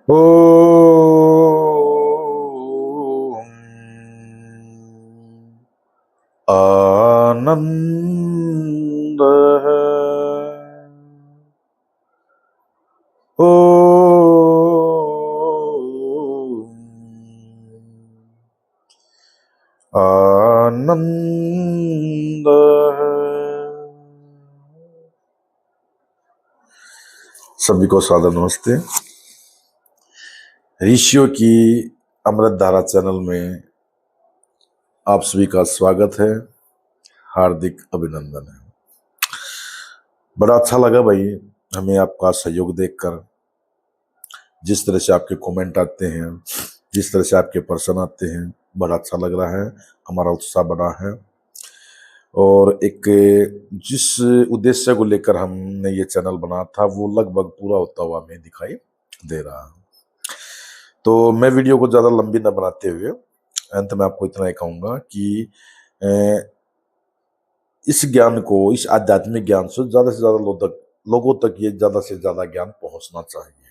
ओम आनंद है। ओम आनंद है। सभी को सादर नमस्ते। ऋषियों की अमृत धारा चैनल में आप सभी का स्वागत है, हार्दिक अभिनंदन है। बड़ा अच्छा लगा भाई हमें आपका सहयोग देखकर, जिस तरह से आपके कमेंट आते हैं, जिस तरह से आपके प्रश्न आते हैं, बड़ा अच्छा लग रहा है, हमारा उत्साह बढ़ा है। और एक जिस उद्देश्य को लेकर हमने ये चैनल बनाया था वो लगभग पूरा होता हुआ हमें दिखाई दे रहा है। तो मैं वीडियो को ज़्यादा लंबी न बनाते हुए अंत में आपको इतना ही कहूँगा कि इस ज्ञान को, इस आध्यात्मिक ज्ञान से ज़्यादा लोगों तक ये ज़्यादा से ज़्यादा ज्ञान पहुँचना चाहिए।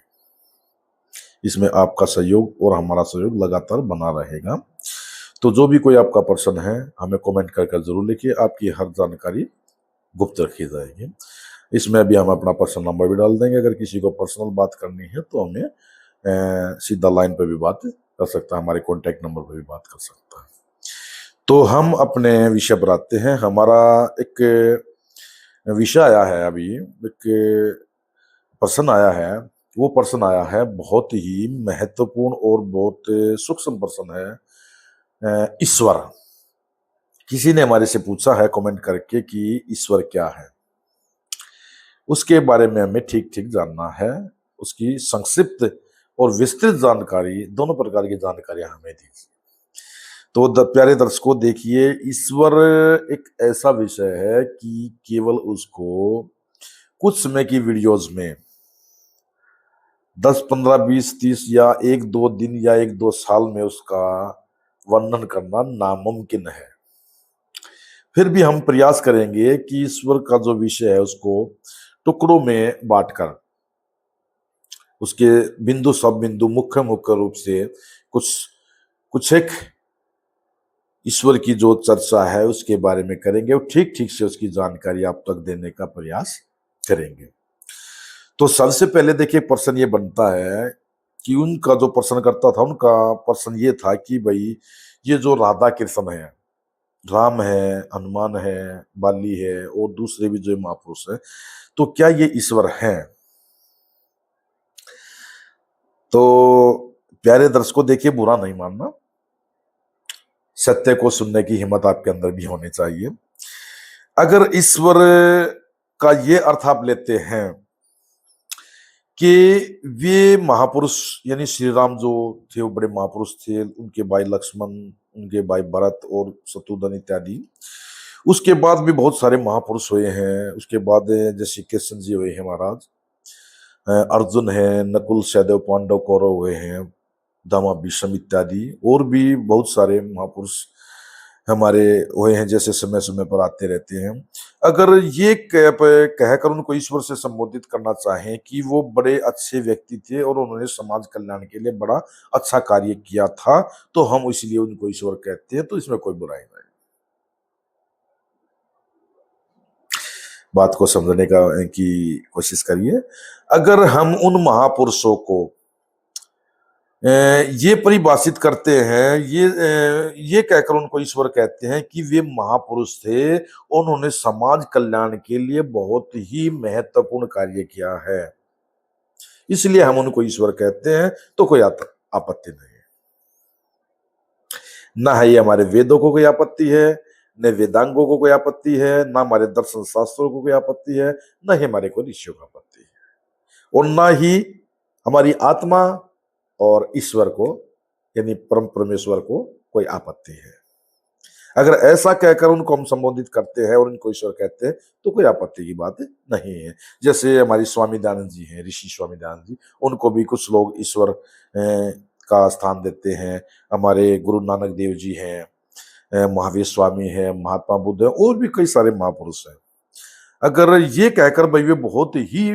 इसमें आपका सहयोग और हमारा सहयोग लगातार बना रहेगा। तो जो भी कोई आपका प्रश्न है हमें कमेंट कर जरूर लिखिए, आपकी हर जानकारी गुप्त रखी जाएगी। इसमें भी हम अपना पर्सनल नंबर भी डाल देंगे, अगर किसी को पर्सनल बात करनी है तो हमें सीधा लाइन पे भी बात कर सकता है, हमारे कॉन्टैक्ट नंबर पे भी बात कर सकता है। तो हम अपने विषय पर आते हैं। हमारा एक विषय आया है, अभी एक प्रश्न आया है। वो प्रश्न आया है बहुत ही महत्वपूर्ण और बहुत सूक्ष्म प्रश्न है। ईश्वर, किसी ने हमारे से पूछा है कमेंट करके कि ईश्वर क्या है, उसके बारे में हमें ठीक ठीक जानना है। उसकी संक्षिप्त और विस्तृत जानकारी, दोनों प्रकार की जानकारियां हमें दीजिए। तो प्यारे दर्शकों देखिए, ईश्वर एक ऐसा विषय है कि केवल उसको कुछ समय की वीडियोस में 10, 15, 20, 30 या 1-2 दिन या 1-2 साल में उसका वर्णन करना नामुमकिन है। फिर भी हम प्रयास करेंगे कि ईश्वर का जो विषय है उसको टुकड़ों में बांटकर उसके बिंदु सब बिंदु मुख्य रूप से कुछ एक ईश्वर की जो चर्चा है उसके बारे में करेंगे और ठीक ठीक से उसकी जानकारी आप तक देने का प्रयास करेंगे। तो सबसे पहले देखिए प्रश्न ये बनता है कि उनका जो प्रश्न करता था, उनका प्रश्न ये था कि भाई ये जो राधा कृष्ण है, राम है, हनुमान है, बाली है और दूसरे भी जो महापुरुष है, तो क्या ये ईश्वर हैं? तो प्यारे दर्शकों देखिए, बुरा नहीं मानना, सत्य को सुनने की हिम्मत आपके अंदर भी होनी चाहिए। अगर ईश्वर का ये अर्थ आप लेते हैं कि वे महापुरुष, यानी श्री राम जो थे वो बड़े महापुरुष थे, उनके भाई लक्ष्मण, उनके भाई भरत और शत्रुघ्न इत्यादि, उसके बाद भी बहुत सारे महापुरुष हुए हैं। उसके बाद जैसे कृष्ण जी हुए हैं महाराज, अर्जुन है, नकुल सहदेव पांडव कौरव हुए हैं, दामा भीष्म इत्यादि, और भी बहुत सारे महापुरुष हमारे हुए हैं, जैसे समय समय पर आते रहते हैं। अगर ये कहकर उनको ईश्वर से संबोधित करना चाहें कि वो बड़े अच्छे व्यक्ति थे और उन्होंने समाज कल्याण के लिए बड़ा अच्छा कार्य किया था, तो हम इसलिए उनको ईश्वर कहते हैं, तो इसमें कोई बुराई नहीं। बात को समझने की कोशिश करिए। अगर हम उन महापुरुषों को ये परिभाषित करते हैं, ये कहकर उनको ईश्वर कहते हैं कि वे महापुरुष थे, उन्होंने समाज कल्याण के लिए बहुत ही महत्वपूर्ण कार्य किया है, इसलिए हम उनको ईश्वर कहते हैं, तो कोई आपत्ति नहीं है। ना है ये हमारे वेदों को कोई आपत्ति है, न वेदांगों को कोई आपत्ति है, ना हमारे दर्शन शास्त्रों को कोई आपत्ति है, न ही हमारे को ऋषियों को आपत्ति है, और ना ही हमारी आत्मा और ईश्वर को, यानी परम परमेश्वर को कोई आपत्ति है। अगर ऐसा कहकर उनको हम संबोधित करते हैं और उनको ईश्वर कहते हैं, तो कोई आपत्ति की बात नहीं है। जैसे हमारी स्वामी दयानंद जी हैं, ऋषि स्वामी दयानंद जी, उनको भी कुछ लोग ईश्वर का स्थान देते हैं। हमारे गुरु नानक देव जी हैं, महावीर स्वामी है, महात्मा बुद्ध है, और भी कई सारे महापुरुष हैं। अगर ये कहकर भाई वे बहुत ही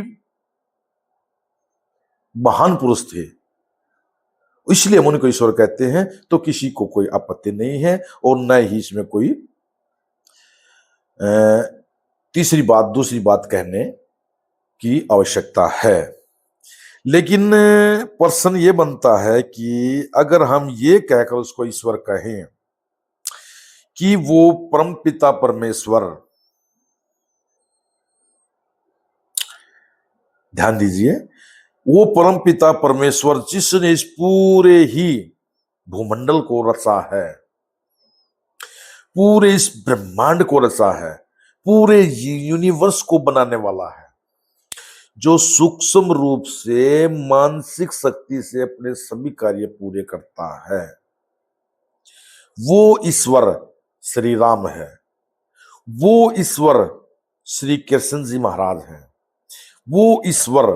महान पुरुष थे, इसलिए हम उनको ईश्वर कहते हैं। तो किसी को कोई आपत्ति नहीं है और न ही इसमें कोई तीसरी बात, दूसरी बात कहने की आवश्यकता है। लेकिन प्रश्न ये बनता है कि अगर हम ये कहकर उसको ईश्वर कहें कि वो परम पिता परमेश्वर, ध्यान दीजिए, वो परम पिता परमेश्वर जिसने इस पूरे ही भूमंडल को रचा है, पूरे इस ब्रह्मांड को रचा है, पूरे यूनिवर्स को बनाने वाला है, जो सूक्ष्म रूप से मानसिक शक्ति से अपने सभी कार्य पूरे करता है, वो ईश्वर श्री राम है, वो ईश्वर श्री कृष्ण जी महाराज हैं, वो ईश्वर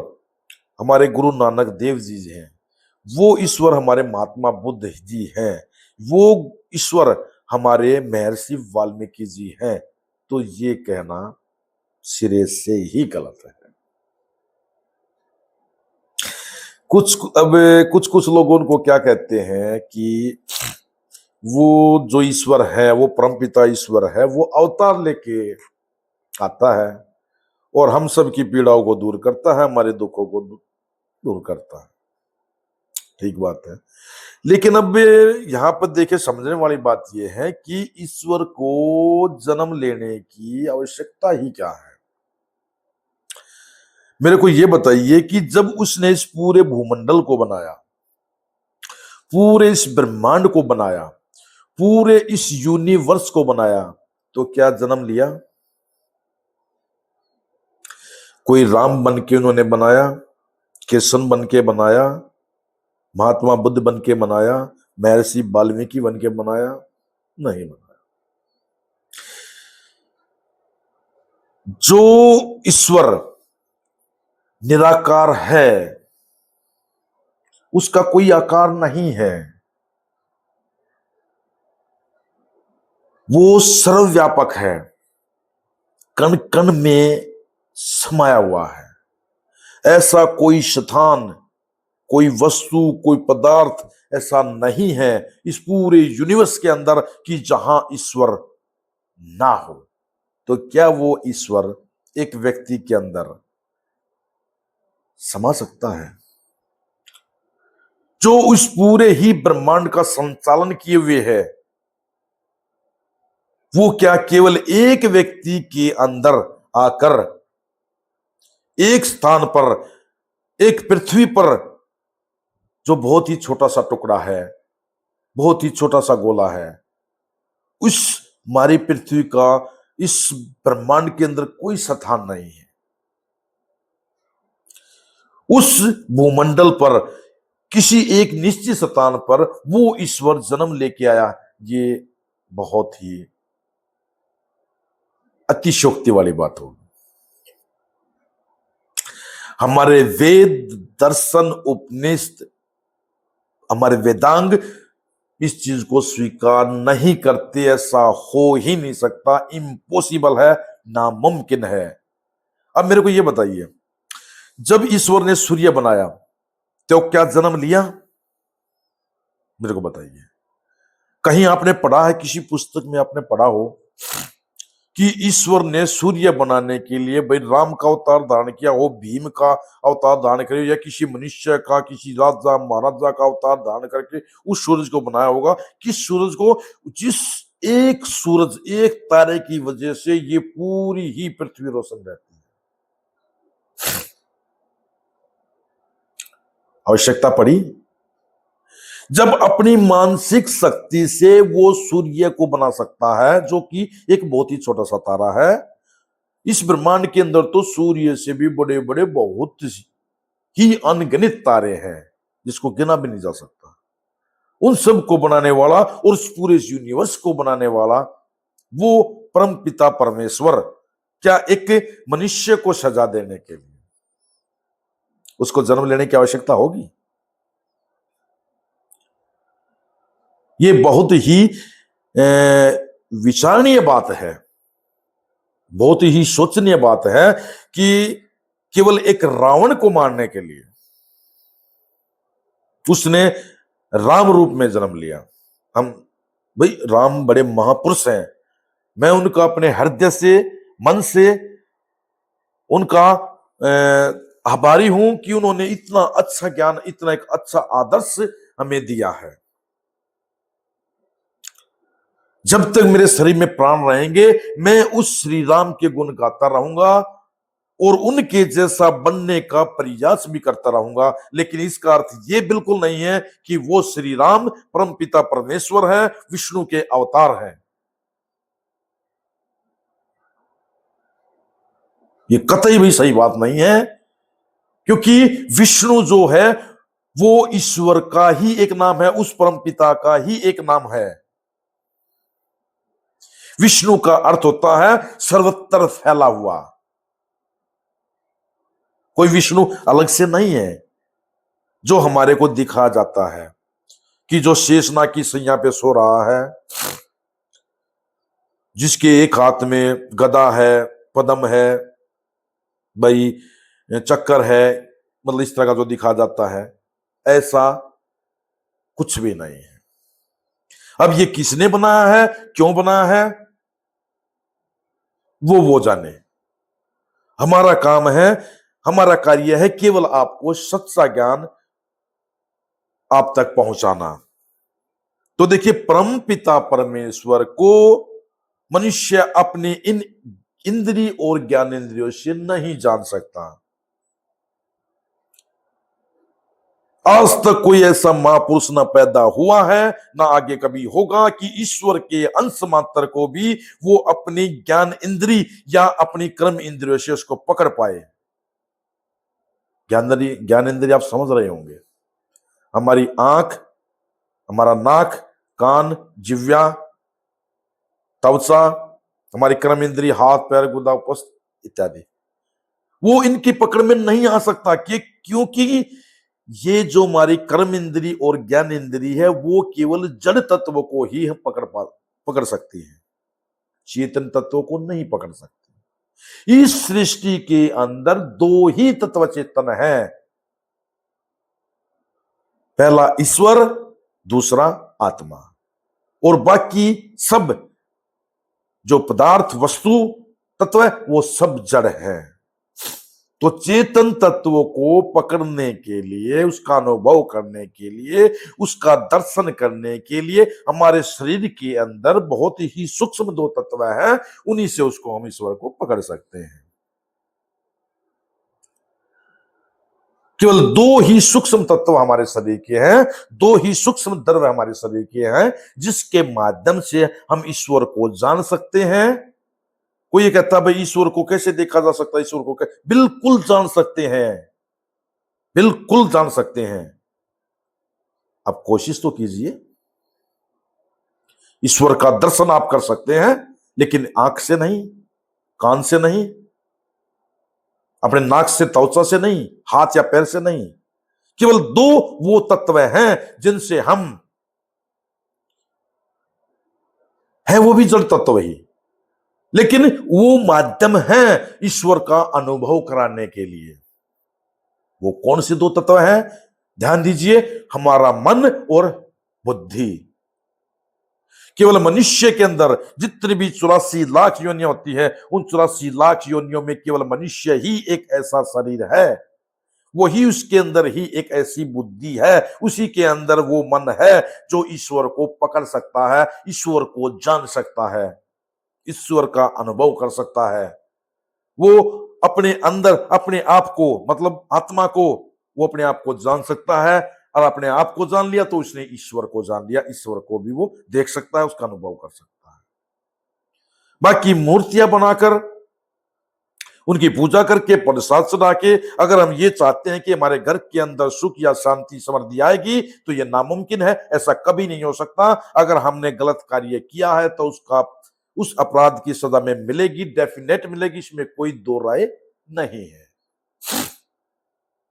हमारे गुरु नानक देव जी हैं, वो ईश्वर हमारे महात्मा बुद्ध जी हैं, वो ईश्वर हमारे महर्षि वाल्मीकि जी हैं। तो ये कहना सिरे से ही गलत है। कुछ कुछ लोग उनको क्या कहते हैं कि वो जो ईश्वर है, वो परमपिता ईश्वर है, वो अवतार लेके आता है और हम सब की पीड़ाओं को दूर करता है, हमारे दुखों को दूर करता है। ठीक बात है। लेकिन अब यहां पर देखिए, समझने वाली बात यह है कि ईश्वर को जन्म लेने की आवश्यकता ही क्या है। मेरे को यह बताइए कि जब उसने इस पूरे भूमंडल को बनाया, पूरे इस ब्रह्मांड को बनाया, पूरे इस यूनिवर्स को बनाया, तो क्या जन्म लिया? कोई राम बन के उन्होंने बनाया, कृष्ण बन के बनाया, महात्मा बुद्ध बन के बनाया, महर्षि वाल्मीकि बन के बनाया? नहीं बनाया। जो ईश्वर निराकार है, उसका कोई आकार नहीं है, वो सर्वव्यापक है, कण कण में समाया हुआ है। ऐसा कोई स्थान, कोई वस्तु, कोई पदार्थ ऐसा नहीं है इस पूरे यूनिवर्स के अंदर कि जहां ईश्वर ना हो। तो क्या वो ईश्वर एक व्यक्ति के अंदर समा सकता है? जो उस पूरे ही ब्रह्मांड का संचालन किए हुए है, वो क्या केवल एक व्यक्ति के अंदर आकर एक स्थान पर, एक पृथ्वी पर, जो बहुत ही छोटा सा टुकड़ा है, बहुत ही छोटा सा गोला है, उस हमारी पृथ्वी का इस ब्रह्मांड के अंदर कोई स्थान नहीं है, उस भूमंडल पर किसी एक निश्चित स्थान पर वो ईश्वर जन्म लेके आया, ये बहुत ही अतिशयोक्ति वाली बात होगी। हमारे वेद, दर्शन, उपनिषद, हमारे वेदांग इस चीज को स्वीकार नहीं करते। ऐसा हो ही नहीं सकता, इम्पॉसिबल है, नामुमकिन है। अब मेरे को यह बताइए, जब ईश्वर ने सूर्य बनाया तो क्या जन्म लिया? मेरे को बताइए, कहीं आपने पढ़ा है, किसी पुस्तक में आपने पढ़ा हो कि ईश्वर ने सूर्य बनाने के लिए भाई राम का अवतार धारण किया हो, भीम का अवतार धारण करे, या किसी मनुष्य का, किसी राजा महाराजा का अवतार धारण करके उस सूरज को बनाया होगा कि सूरज को, जिस एक सूरज, एक तारे की वजह से ये पूरी ही पृथ्वी रोशन रहती है। आवश्यकता पड़ी जब अपनी मानसिक शक्ति से वो सूर्य को बना सकता है, जो कि एक बहुत ही छोटा सा तारा है। इस ब्रह्मांड के अंदर तो सूर्य से भी बड़े बड़े बहुत ही अनगिनत तारे हैं, जिसको गिना भी नहीं जा सकता। उन सब को बनाने वाला और उस पूरे यूनिवर्स को बनाने वाला वो परम पिता परमेश्वर, क्या एक मनुष्य को सजा देने के लिए उसको जन्म लेने की आवश्यकता होगी? ये बहुत ही विचारणीय बात है, बहुत ही सोचनीय बात है कि केवल एक रावण को मारने के लिए उसने राम रूप में जन्म लिया। हम भाई राम बड़े महापुरुष हैं, मैं उनका अपने हृदय से, मन से उनका आभारी हूं कि उन्होंने इतना अच्छा ज्ञान, इतना एक अच्छा आदर्श हमें दिया है। जब तक मेरे शरीर में प्राण रहेंगे मैं उस श्री राम के गुण गाता रहूंगा और उनके जैसा बनने का प्रयास भी करता रहूंगा। लेकिन इसका अर्थ ये बिल्कुल नहीं है कि वो श्री राम परमपिता परमेश्वर है, विष्णु के अवतार हैं। ये कतई भी सही बात नहीं है, क्योंकि विष्णु जो है वो ईश्वर का ही एक नाम है, उस परमपिता का ही एक नाम है। विष्णु का अर्थ होता है सर्वत्र फैला हुआ। कोई विष्णु अलग से नहीं है जो हमारे को दिखा जाता है कि जो शेषनाग की सैया पे सो रहा है, जिसके एक हाथ में गदा है, पद्म है, भाई चक्कर है, मतलब इस तरह का जो दिखा जाता है, ऐसा कुछ भी नहीं है। अब ये किसने बनाया है, क्यों बनाया है, वो जाने। हमारा काम है, हमारा कार्य है केवल आपको सच्चा ज्ञान आप तक पहुंचाना। तो देखिए, परम पिता परमेश्वर को मनुष्य अपने इन इंद्रिय और ज्ञानेंद्रियों से नहीं जान सकता। आज तक कोई ऐसा महापुरुष न पैदा हुआ है, ना आगे कभी होगा कि ईश्वर के अंश मात्र को भी वो अपनी ज्ञान इंद्रिय या अपनी कर्म इंद्रियों से उसको पकड़ पाए। ज्ञान इंद्रिय आप समझ रहे होंगे, हमारी आंख, हमारा नाक, कान, जिह्वा, त्वचा, हमारी कर्म इंद्रिय हाथ पैर गुदा उपस्थ इत्यादि, वो इनकी पकड़ में नहीं आ सकता। क्योंकि ये जो हमारी कर्म इंद्री और ज्ञान इंद्री है वो केवल जड़ तत्व को ही हम पकड़ सकती है, चेतन तत्व को नहीं पकड़ सकती। इस सृष्टि के अंदर दो ही तत्व चेतन है, पहला ईश्वर, दूसरा आत्मा, और बाकी सब जो पदार्थ वस्तु तत्व है वो सब जड़ है। तो चेतन तत्व को पकड़ने के लिए, उसका अनुभव करने के लिए, उसका दर्शन करने के लिए हमारे शरीर के अंदर बहुत ही सूक्ष्म दो तत्व हैं, उन्हीं से उसको हम ईश्वर को पकड़ सकते हैं। केवल दो ही सूक्ष्म तत्व हमारे शरीर के हैं, दो ही सूक्ष्म द्रव्य हमारे शरीर के हैं, जिसके माध्यम से हम ईश्वर को जान सकते हैं। कोई ये कहता है भाई ईश्वर को कैसे देखा जा सकता है, ईश्वर को बिल्कुल जान सकते हैं, बिल्कुल जान सकते हैं। आप कोशिश तो कीजिए, ईश्वर का दर्शन आप कर सकते हैं, लेकिन आंख से नहीं, कान से नहीं, अपने नाक से, त्वचा से नहीं, हाथ या पैर से नहीं। केवल दो वो तत्व हैं जिनसे हम है, वो भी जड़ तत्व ही, लेकिन वो माध्यम है ईश्वर का अनुभव कराने के लिए। वो कौन से दो तत्व हैं? ध्यान दीजिए, हमारा मन और बुद्धि। केवल मनुष्य के अंदर जितनी भी 84 लाख योनियां होती है, उन 84 लाख योनियों में केवल मनुष्य ही एक ऐसा शरीर है, वही उसके अंदर ही एक ऐसी बुद्धि है, उसी के अंदर वो मन है जो ईश्वर को पकड़ सकता है, ईश्वर को जान सकता है, ईश्वर का अनुभव कर सकता है। वो अपने अंदर अपने आप को, मतलब आत्मा को, वो अपने आप को जान सकता है, और अपने आप को जान लिया तो उसने ईश्वर को जान लिया, ईश्वर को भी वो देख सकता है, उसका अनुभव कर सकता है। बाकी मूर्तियां बनाकर, उनकी पूजा करके, प्रसाद चढ़ा के, अगर हम ये चाहते हैं कि हमारे घर के अंदर सुख या शांति समृद्धि आएगी, तो यह नामुमकिन है, ऐसा कभी नहीं हो सकता। अगर हमने गलत कार्य किया है तो उसका, उस अपराध की सजा में मिलेगी, डेफिनेट मिलेगी, इसमें कोई दो राय नहीं है।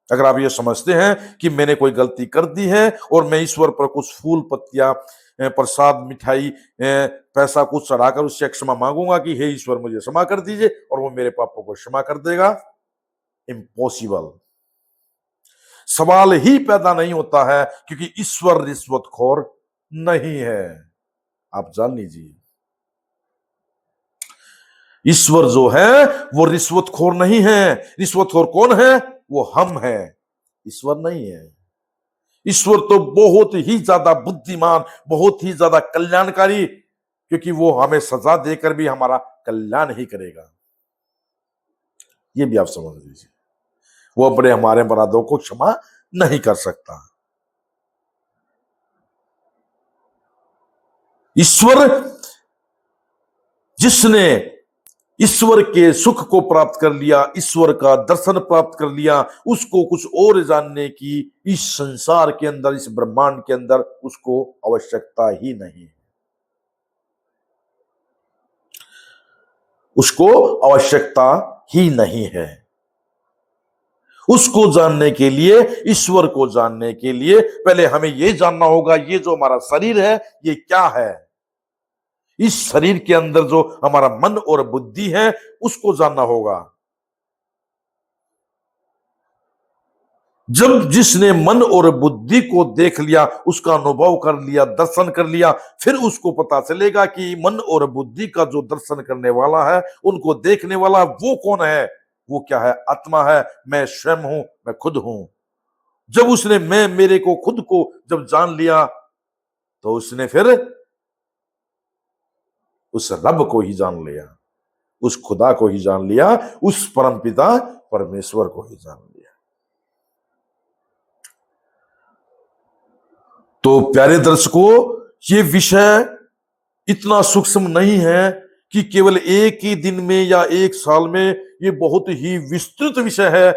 अगर आप ये समझते हैं कि मैंने कोई गलती कर दी है और मैं ईश्वर पर कुछ फूल पत्तियां, प्रसाद, मिठाई, पैसा कुछ चढ़ाकर उससे क्षमा मांगूंगा कि हे ईश्वर मुझे क्षमा कर दीजिए, और वो मेरे पापों को क्षमा कर देगा, इम्पॉसिबल। सवाल ही पैदा नहीं होता है, क्योंकि ईश्वर रिश्वतखोर नहीं है। आप जान लीजिए, ईश्वर जो है वो रिश्वतखोर नहीं है। रिश्वतखोर कौन है? वो हम है, ईश्वर नहीं है। ईश्वर तो बहुत ही ज्यादा बुद्धिमान, बहुत ही ज्यादा कल्याणकारी, क्योंकि वो हमें सजा देकर भी हमारा कल्याण ही करेगा। ये भी आप समझ लीजिए, वो अपने हमारे अपराधों को क्षमा नहीं कर सकता। ईश्वर, जिसने ईश्वर के सुख को प्राप्त कर लिया, ईश्वर का दर्शन प्राप्त कर लिया, उसको कुछ और जानने की इस संसार के अंदर, इस ब्रह्मांड के अंदर उसको आवश्यकता ही नहीं है। उसको आवश्यकता ही नहीं है। उसको जानने के लिए, ईश्वर को जानने के लिए पहले हमें यह जानना होगा, ये जो हमारा शरीर है ये क्या है। इस शरीर के अंदर जो हमारा मन और बुद्धि है उसको जानना होगा। जब जिसने मन और बुद्धि को देख लिया, उसका अनुभव कर लिया, दर्शन कर लिया, फिर उसको पता चलेगा कि मन और बुद्धि का जो दर्शन करने वाला है, उनको देखने वाला वो कौन है? वो क्या है? आत्मा है। मैं स्वयं हूं, मैं खुद हूं। जब उसने मैं मेरे को खुद को जब जान लिया, तो उसने फिर उस रब को ही जान लिया, उस खुदा को ही जान लिया, उस परमपिता परमेश्वर को ही जान लिया। तो प्यारे दर्शकों, ये विषय इतना सूक्ष्म नहीं है कि केवल एक ही दिन में या एक साल में, ये बहुत ही विस्तृत विषय है।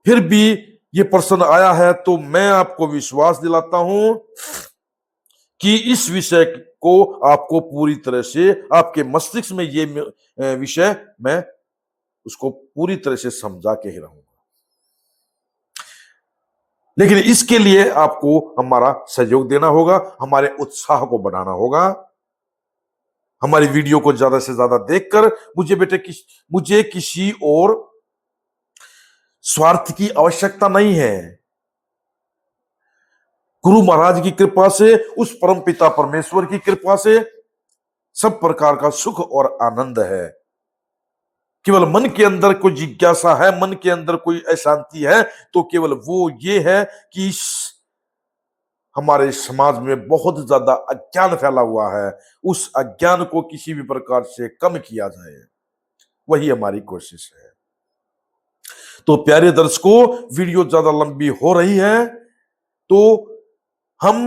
फिर भी ये प्रश्न आया है, तो मैं आपको विश्वास दिलाता हूं कि इस विषय को आपको पूरी तरह से आपके मस्तिष्क में ये विषय मैं उसको पूरी तरह से समझा के ही रहूंगा। लेकिन इसके लिए आपको हमारा सहयोग देना होगा, हमारे उत्साह को बढ़ाना होगा। हमारी वीडियो को ज्यादा से ज्यादा देखकर मुझे किसी और स्वार्थ की आवश्यकता नहीं है। गुरु महाराज की कृपा से, उस परमपिता परमेश्वर की कृपा से सब प्रकार का सुख और आनंद है। केवल मन के अंदर कोई जिज्ञासा है, मन के अंदर कोई अशांति है, तो केवल वो ये है कि हमारे समाज में बहुत ज्यादा अज्ञान फैला हुआ है। उस अज्ञान को किसी भी प्रकार से कम किया जाए, वही हमारी कोशिश है। तो प्यारे दर्शकों, वीडियो ज्यादा लंबी हो रही है, तो हम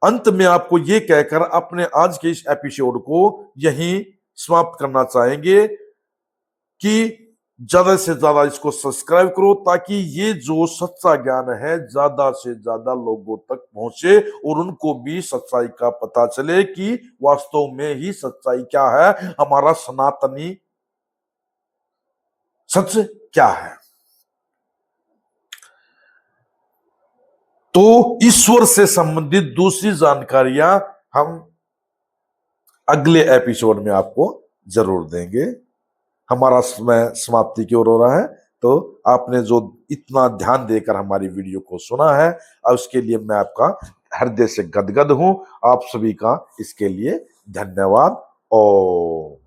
अंत में आपको ये कहकर अपने आज के इस एपिसोड को यहीं समाप्त करना चाहेंगे कि ज्यादा से ज्यादा इसको सब्सक्राइब करो, ताकि ये जो सच्चा ज्ञान है ज्यादा से ज्यादा लोगों तक पहुंचे और उनको भी सच्चाई का पता चले कि वास्तव में ही सच्चाई क्या है, हमारा सनातनी सच क्या है। तो ईश्वर से संबंधित दूसरी जानकारियां हम अगले एपिसोड में आपको जरूर देंगे। हमारा समय समाप्ति की ओर हो रहा है, तो आपने जो इतना ध्यान देकर हमारी वीडियो को सुना है, और उसके लिए मैं आपका हृदय से गदगद हूं। आप सभी का इसके लिए धन्यवाद। और